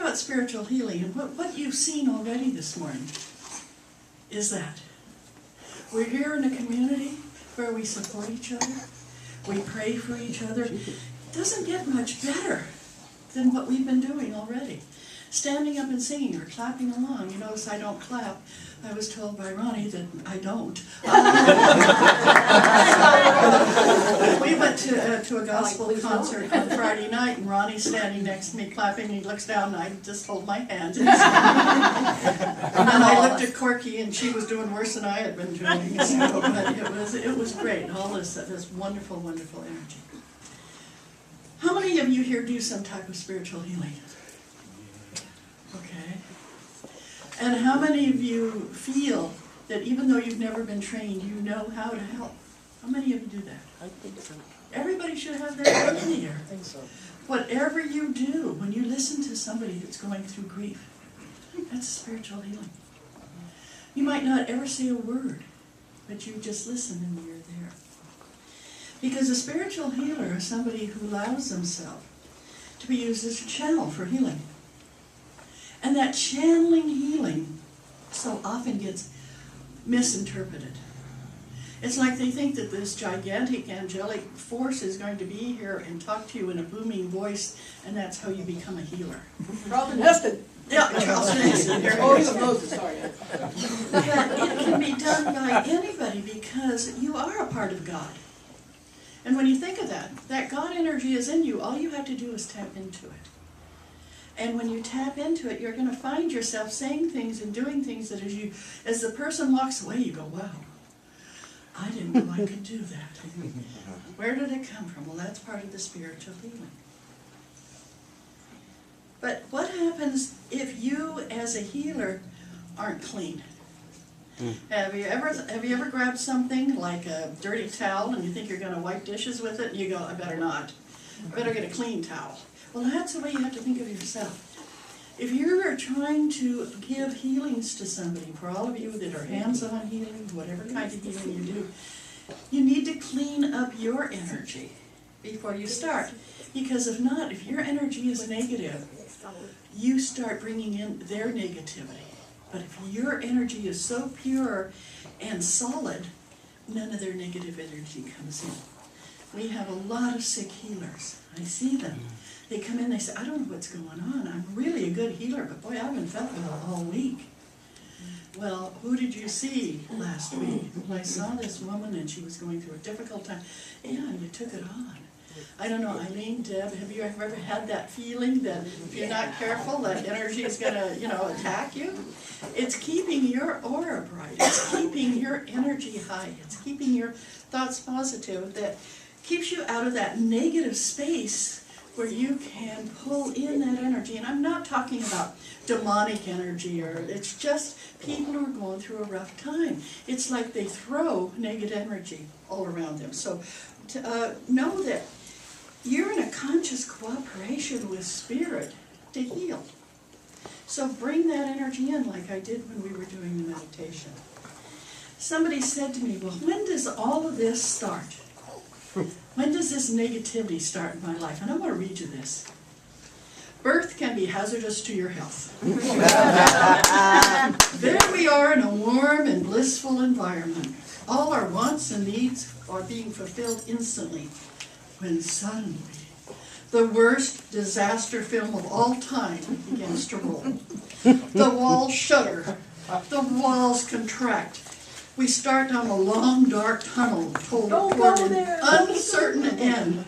about spiritual healing, and what you've seen already this morning is that we're here in a community where we support each other, we pray for each other. It doesn't get much better than what we've been doing already. Standing up and singing or clapping along. You notice I don't clap. I was told by Ronnie that I don't. We went to a gospel concert on Friday night, and Ronnie's standing next to me clapping. He looks down, and I just hold my hand. And then I looked at Corky, and she was doing worse than I had been doing. So, but it was great. All this wonderful, wonderful energy. How many of you here do some type of spiritual healing? Okay. And how many of you feel that even though you've never been trained, you know how to help? How many of you do that? I think so. Everybody should have that in here. I think so. Whatever you do, when you listen to somebody that's going through grief, that's spiritual healing. You might not ever say a word, but you just listen and you're there. Because a spiritual healer is somebody who allows themselves to be used as a channel for healing. And that channeling healing so often gets misinterpreted. It's like they think that this gigantic angelic force is going to be here and talk to you in a booming voice, and that's how you become a healer. Charlton Heston. Yeah, Charlton Heston. Oh, he's a Moses, sorry. But it can be done by anybody because you are a part of God. And when you think of that God energy is in you, all you have to do is tap into it. And when you tap into it, you're going to find yourself saying things and doing things that as the person walks away, you go, wow, I didn't know I could do that. Where did it come from? Well, that's part of the spiritual healing. But what happens if you, as a healer, aren't clean? Have you ever grabbed something like a dirty towel and you think you're going to wipe dishes with it and you go, I better not. I better get a clean towel. Well, that's the way you have to think of yourself. If you are trying to give healings to somebody, for all of you that are hands-on healing, whatever kind of healing you do, you need to clean up your energy before you start. Because if not, if your energy is negative, you start bringing in their negativity. But if your energy is so pure and solid, none of their negative energy comes in. We have a lot of sick healers. I see them. They come in, they say, I don't know what's going on. I'm really a good healer, but boy, I haven't felt well all week. Well, who did you see last week? I saw this woman and she was going through a difficult time. Yeah, and you took it on. I don't know, Eileen, Deb, have you ever had that feeling that if you're not careful, that energy is going to, attack you? It's keeping your aura bright. It's keeping your energy high. It's keeping your thoughts positive. That keeps you out of that negative space where you can pull in that energy. And I'm not talking about demonic energy, or it's just people who are going through a rough time. It's like they throw negative energy all around them. So know that you're in a conscious cooperation with Spirit to heal. So bring that energy in like I did when we were doing the meditation. Somebody said to me, well, when does all of this start? When does this negativity start in my life? And I want to read you this. Birth can be hazardous to your health. There we are in a warm and blissful environment. All our wants and needs are being fulfilled instantly. When suddenly, the worst disaster film of all time begins to roll. The walls shudder. The walls contract. We start down a long, dark tunnel toward an uncertain end,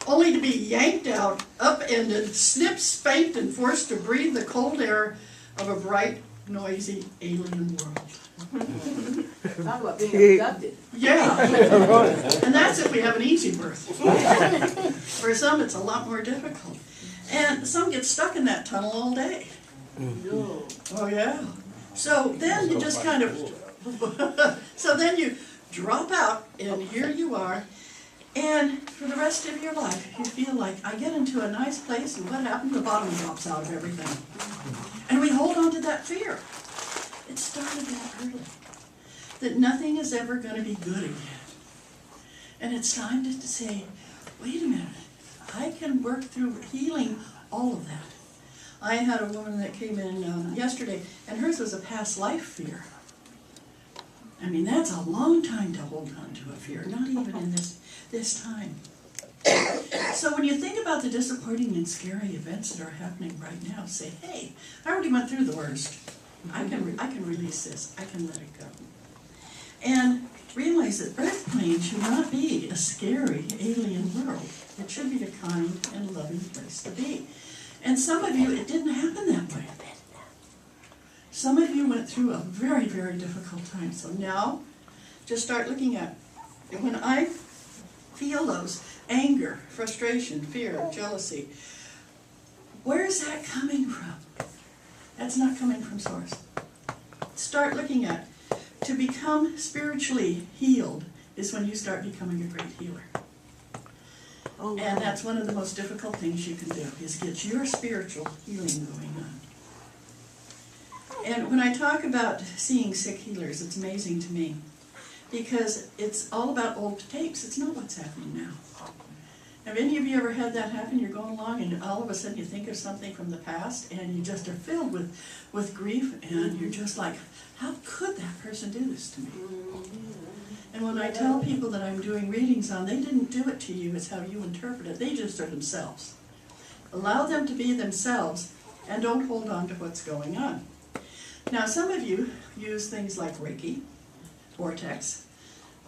only to be yanked out, upended, snipped, spanked, and forced to breathe the cold air of a bright, noisy, alien world. Talk about being abducted. Yeah. And that's if we have an easy birth. For some, it's a lot more difficult. And some get stuck in that tunnel all day. Oh, yeah. So then you just kind of... So then you drop out, and here you are, and for the rest of your life, you feel like, I get into a nice place, and what happened? The bottom drops out of everything. And we hold on to that fear. It started that early, that nothing is ever going to be good again. And it's time to say, wait a minute, I can work through healing all of that. I had a woman that came in yesterday, and hers was a past life fear. I mean, that's a long time to hold on to a fear, not even in this time. So when you think about the disappointing and scary events that are happening right now, say, hey, I already went through the worst. I can release this. I can let it go. And realize that Earth plane should not be a scary alien world. It should be a kind and loving place to be. And some of you, it didn't happen that way. Some of you went through a very, very difficult time. So now, just start looking at, when I feel those anger, frustration, fear, jealousy, where is that coming from? That's not coming from Source. Start looking at, to become spiritually healed is when you start becoming a great healer. Oh, And that's one of the most difficult things you can do, is get your spiritual healing going on. And when I talk about seeing sick healers, it's amazing to me, because it's all about old tapes. It's not what's happening now. Have any of you ever had that happen? You're going along and all of a sudden you think of something from the past and you just are filled with grief, and you're just like, how could that person do this to me? And when I tell people that I'm doing readings on, they didn't do it to you, it's how you interpret it. They just are themselves. Allow them to be themselves and don't hold on to what's going on. Now, some of you use things like Reiki, Vortex,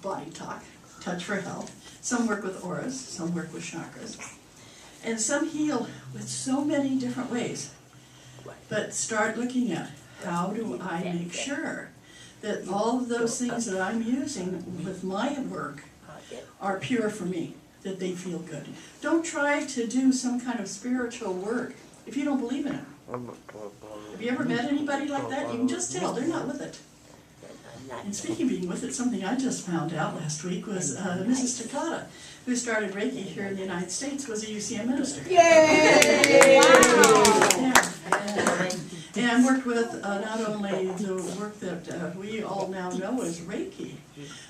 Body Talk, Touch for Health. Some work with auras, some work with chakras. And some heal with so many different ways. But start looking at, how do I make sure that all of those things that I'm using with my work are pure for me, that they feel good. Don't try to do some kind of spiritual work if you don't believe in it. Have you ever met anybody like that? You can just tell, they're not with it. And speaking of being with it, something I just found out last week was Mrs. Takata, who started Reiki here in the United States, was a UCM minister. Yay! Wow! Yeah. And worked with not only the work that we all now know as Reiki,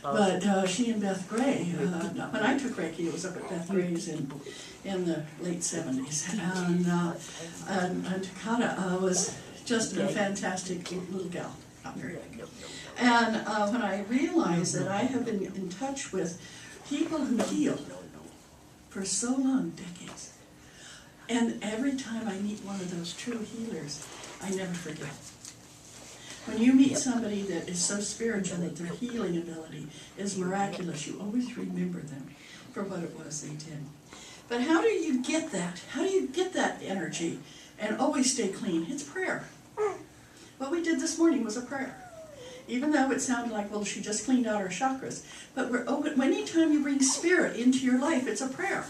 but she and Beth Gray. When I took Reiki, it was up at Beth Gray's in the late 70s. And Takata was just a fantastic little gal, not very big. And when I realized that I have been in touch with people who heal for so long, decades, and every time I meet one of those true healers, I never forget. When you meet somebody that is so spiritual that their healing ability is miraculous, you always remember them for what it was they did. But how do you get that? How do you get that energy and always stay clean? It's prayer. What we did this morning was a prayer. Even though it sounded like, well, she just cleaned out her chakras. But we're open. Anytime you bring spirit into your life, it's a prayer.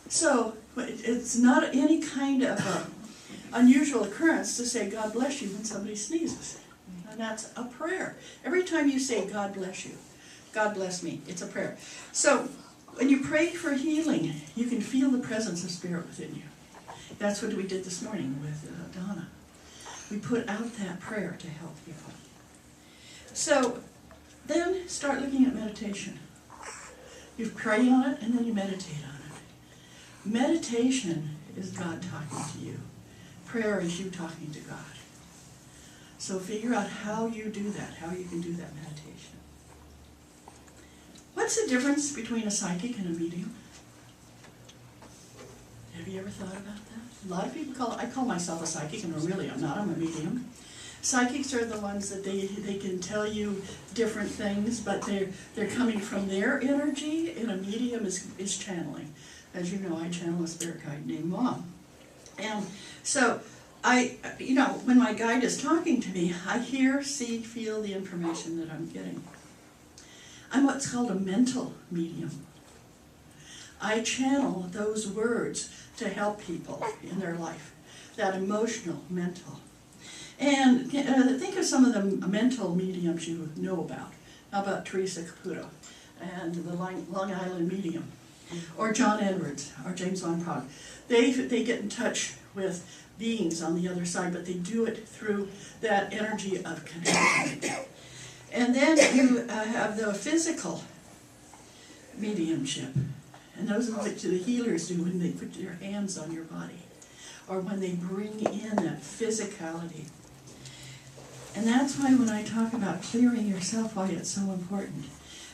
So it's not any kind of unusual occurrence to say God bless you when somebody sneezes. And that's a prayer. Every time you say God bless you, God bless me, it's a prayer. So when you pray for healing, you can feel the presence of spirit within you. That's what we did this morning with Donna. We put out that prayer to help people. So then start looking at meditation. You pray on it and then you meditate on it. Meditation is God talking to you. Prayer is you talking to God. So figure out how you do that, how you can do that meditation. What's the difference between a psychic and a medium? Have you ever thought about that? A lot of people I call myself a psychic, and really I'm not, I'm a medium. Psychics are the ones that they can tell you different things, but they're coming from their energy, and a medium is channeling. As you know, I channel a spirit guide named Mom. And so when my guide is talking to me, I hear, see, feel the information that I'm getting. I'm what's called a mental medium. I channel those words to help people in their life, that emotional, mental. And think of some of the mental mediums you know about. How about Teresa Caputo and the Long Island medium? Or John Edwards, or James Van Praagh. They get in touch with beings on the other side, but they do it through that energy of connection. And then you have the physical mediumship. And those are what the healers do when they put their hands on your body. or when they bring in that physicality. And that's why when I talk about clearing yourself, why it's so important.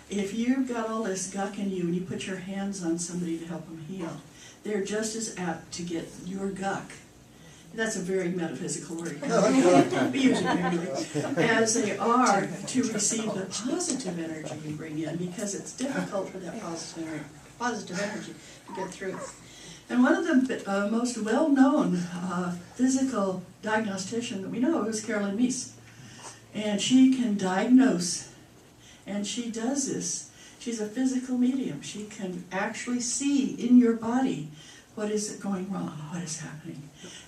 If you've got all this guck in you and you put your hands on somebody to help them heal, they're just as apt to get your guck. That's a very metaphysical word. We use it regularly. As they are to receive the positive energy you bring in, because it's difficult for that positive energy to get through. And one of the most well-known physical diagnostician that we know is Carolyn Meese. And she can diagnose, and she does this. She's a physical medium. She can actually see in your body what is going wrong, what is happening,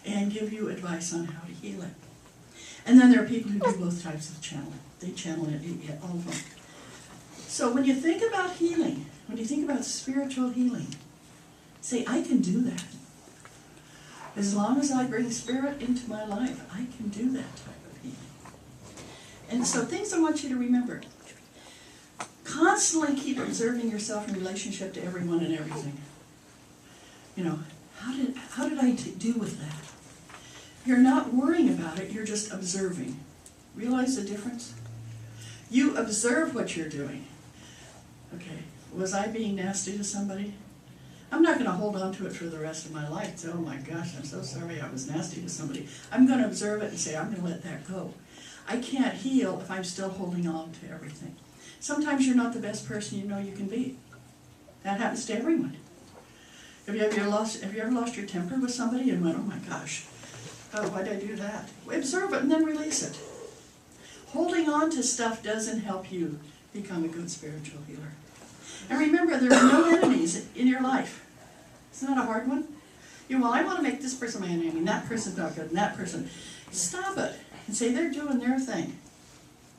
and give you advice on how to heal it. And then there are people who do both types of channeling. They channel it, all of them. So when you think about healing, when you think about spiritual healing, say, I can do that. As long as I bring spirit into my life, I can do that type of healing. And so things I want you to remember. Constantly keep observing yourself in relationship to everyone and everything. You know, how did I do with that? You're not worrying about it, you're just observing. Realize the difference? You observe what you're doing. Okay, was I being nasty to somebody? I'm not going to hold on to it for the rest of my life. So, oh my gosh, I'm so sorry I was nasty to somebody. I'm going to observe it and say, I'm going to let that go. I can't heal if I'm still holding on to everything. Sometimes you're not the best person you know you can be. That happens to everyone. Have you ever lost your temper with somebody and went, oh my gosh, oh, why did I do that? Observe it and then release it. Holding on to stuff doesn't help you become a good spiritual healer. And remember, there are no enemies in your life. Isn't that a hard one? Well, I want to make this person my enemy, and that person's not good, and that person. Stop it and say they're doing their thing.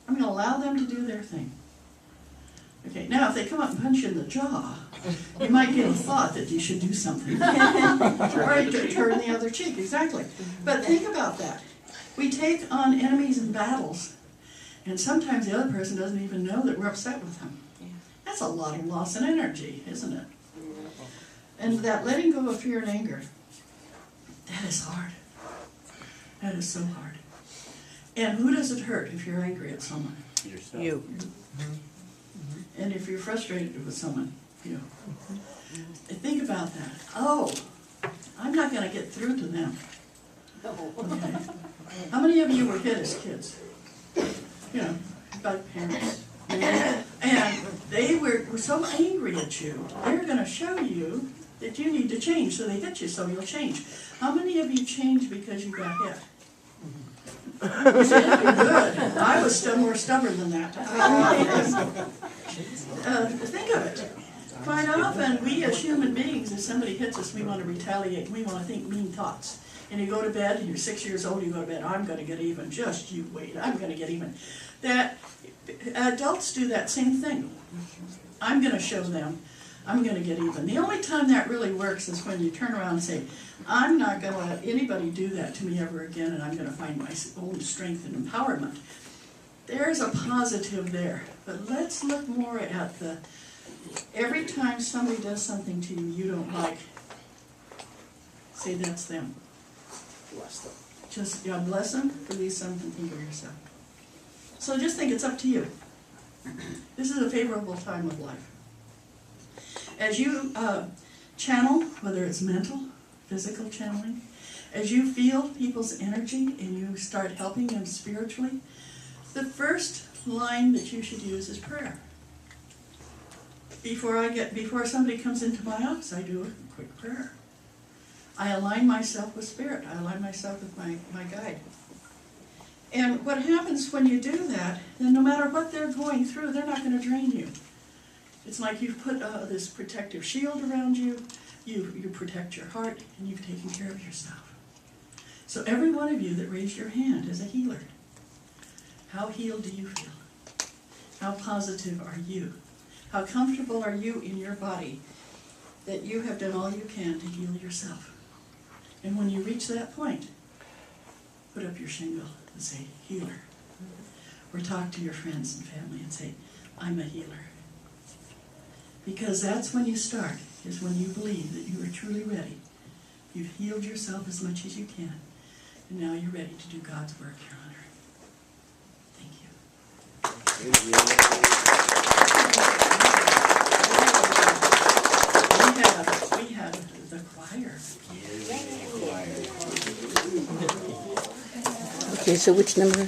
I'm going to allow them to do their thing. Okay, now if they come up and punch you in the jaw, you might get a thought that you should do something. Or you could turn the other cheek, exactly. But think about that. We take on enemies in battles, and sometimes the other person doesn't even know that we're upset with them. That's a lot of loss in energy, isn't it? And that letting go of fear and anger, that is hard. That is so hard. And who does it hurt if you're angry at someone? Yourself. You. And if you're frustrated with someone, you. Think about that. Oh, I'm not going to get through to them. Okay. How many of you were hit as kids? You know, by parents. And they were so angry at you, they're going to show you that you need to change, so they hit you so you'll change. How many of you changed because you got hit? You said, good. I was still more stubborn than that. Think of it. Quite often, we as human beings, if somebody hits us, we want to retaliate. We want to think mean thoughts. And you go to bed, and you're 6 years old, you go to bed, I'm going to get even. Just you wait, I'm going to get even. That adults do that same thing. I'm going to show them, I'm going to get even. The only time that really works is when you turn around and say, I'm not going to let anybody do that to me ever again, and I'm going to find my own strength and empowerment. There's a positive there. But let's look more at the, every time somebody does something to you you don't like, say that's them. Bless them. Just, God bless them, release them, and think of yourself. So just think it's up to you. This is a favorable time of life. As you channel, whether it's mental, physical channeling, as you feel people's energy and you start helping them spiritually, the first line that you should use is prayer. Before somebody comes into my office, I do a quick prayer. I align myself with spirit. I align myself with my guide. And what happens when you do that, then no matter what they're going through, they're not going to drain you. It's like you've put this protective shield around you, you protect your heart, and you've taken care of yourself. So every one of you that raised your hand is a healer. How healed do you feel? How positive are you? How comfortable are you in your body that you have done all you can to heal yourself? And when you reach that point, put up your shingle and say, healer. Or talk to your friends and family and say, I'm a healer. Because that's when you start, is when you believe that you are truly ready You've healed yourself as much as you can. And now you're ready to do God's work here on earth. Thank you. We have the choir. Okay, so which number?